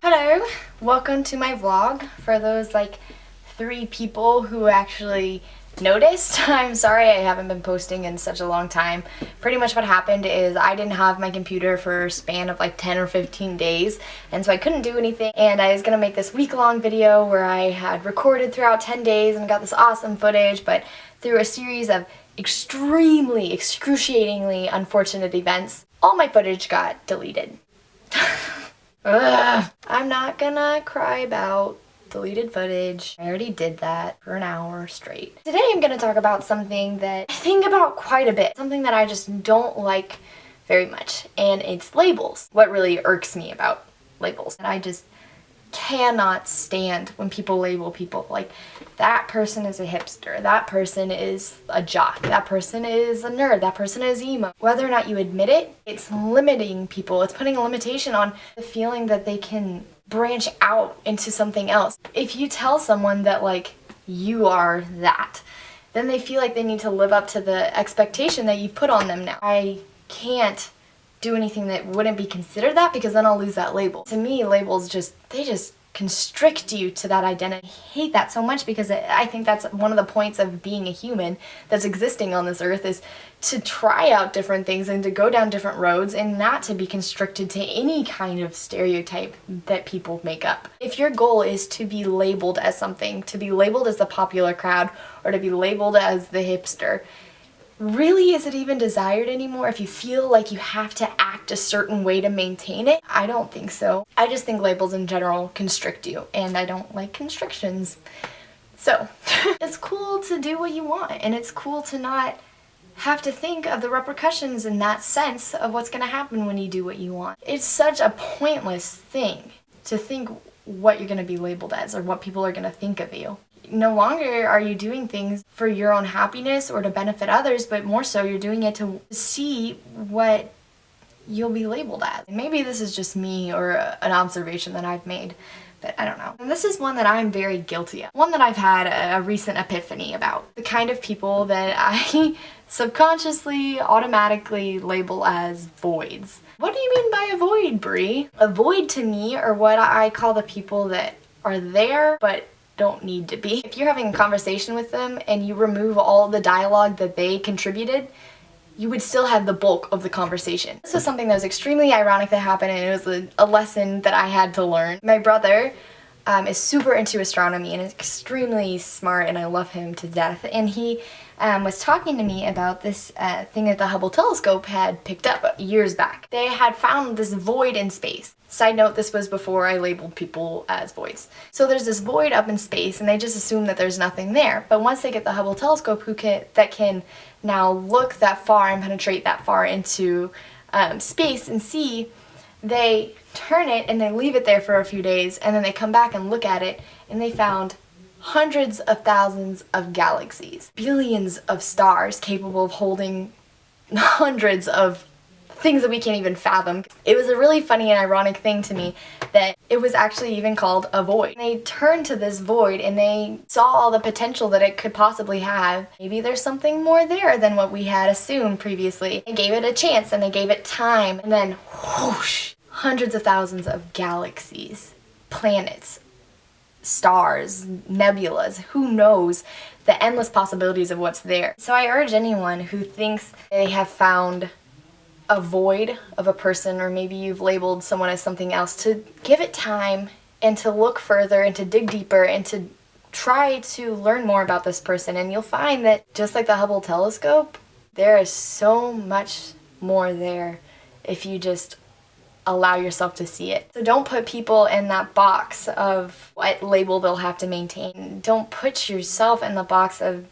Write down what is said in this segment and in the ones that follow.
Hello, welcome to my vlog. For those like 3 people who actually noticed, I'm sorry I haven't been posting in such a long time. Pretty much what happened is I didn't have my computer for a span of like 10 or 15 days, and so I couldn't do anything, and I was gonna make this week-long video where I had recorded throughout 10 days and got this awesome footage, but through a series of extremely, excruciatingly unfortunate events, all my footage got deleted. Ugh. I'm not gonna cry about deleted footage. I already did that for an hour straight. Today I'm gonna talk about something that I think about quite a bit. Something that I just don't like very much, and it's labels. What really irks me about labels. And I just cannot stand when people label people. Like, that person is a hipster, that person is a jock, that person is a nerd, that person is emo. Whether or not you admit it, it's limiting people. It's putting a limitation on the feeling that they can branch out into something else. If you tell someone that, like, you are that, then they feel like they need to live up to the expectation that you've put on them now. I can't do anything that wouldn't be considered that, because then I'll lose that label. To me, labels they just constrict you to that identity. I hate that so much, because I think that's one of the points of being a human that's existing on this earth, is to try out different things and to go down different roads and not to be constricted to any kind of stereotype that people make up. If your goal is to be labeled as something, to be labeled as the popular crowd, or to be labeled as the hipster, really, is it even desired anymore if you feel like you have to act a certain way to maintain it? I don't think so. I just think labels in general constrict you, and I don't like constrictions. So, it's cool to do what you want, and it's cool to not have to think of the repercussions in that sense of what's going to happen when you do what you want. It's such a pointless thing to think what you're going to be labeled as or what people are going to think of you. No longer are you doing things for your own happiness or to benefit others, but more so you're doing it to see what you'll be labeled as. Maybe this is just me or an observation that I've made, but I don't know. And this is one that I'm very guilty of. One that I've had a recent epiphany about. The kind of people that I subconsciously, automatically label as voids. What do you mean by a void, Brie? A void to me are what I call the people that are there, but don't need to be. If you're having a conversation with them and you remove all the dialogue that they contributed, you would still have the bulk of the conversation. This was something that was extremely ironic that happened, and it was a lesson that I had to learn. My brother is super into astronomy and is extremely smart, and I love him to death. And he was talking to me about this thing that the Hubble telescope had picked up years back. They had found this void in space. Side note, this was before I labeled people as voids. So there's this void up in space, and they just assume that there's nothing there. But once they get the Hubble telescope that can now look that far and penetrate that far into space and see, they turn it and they leave it there for a few days, and then they come back and look at it, and they found hundreds of thousands of galaxies, billions of stars capable of holding hundreds of things that we can't even fathom. It was a really funny and ironic thing to me that it was actually even called a void. They turned to this void and they saw all the potential that it could possibly have. Maybe there's something more there than what we had assumed previously. They gave it a chance and they gave it time, and then whoosh, hundreds of thousands of galaxies, planets, stars, nebulas, who knows the endless possibilities of what's there. So I urge anyone who thinks they have found a void of a person, or maybe you've labeled someone as something else, to give it time and to look further and to dig deeper and to try to learn more about this person. And you'll find that just like the Hubble telescope, there is so much more there if you just allow yourself to see it. So don't put people in that box of what label they'll have to maintain. Don't put yourself in the box of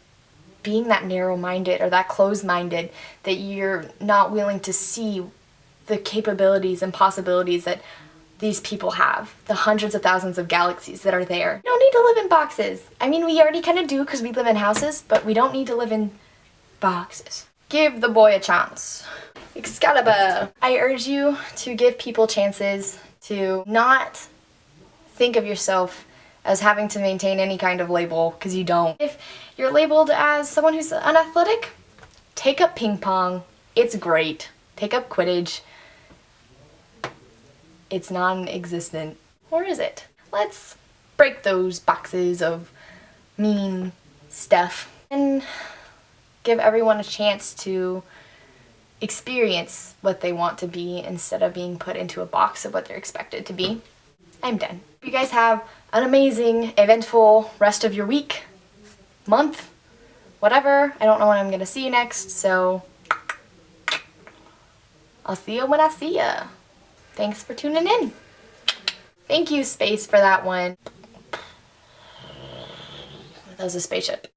being that narrow-minded or that closed-minded, that you're not willing to see the capabilities and possibilities that these people have, the hundreds of thousands of galaxies that are there. You don't need to live in boxes. I mean, we already kind of do because we live in houses, but we don't need to live in boxes. Give the boy a chance. Excalibur! I urge you to give people chances, to not think of yourself as having to maintain any kind of label, because you don't. If you're labeled as someone who's unathletic, take up ping pong. It's great. Take up Quidditch. It's non-existent. Or is it? Let's break those boxes of mean stuff and give everyone a chance to experience what they want to be instead of being put into a box of what they're expected to be. I'm done. You guys have an amazing, eventful rest of your week, month, whatever. I don't know when I'm gonna see you next, so I'll see you when I see ya. Thanks for tuning in. Thank you, Space, for that one. That was a spaceship.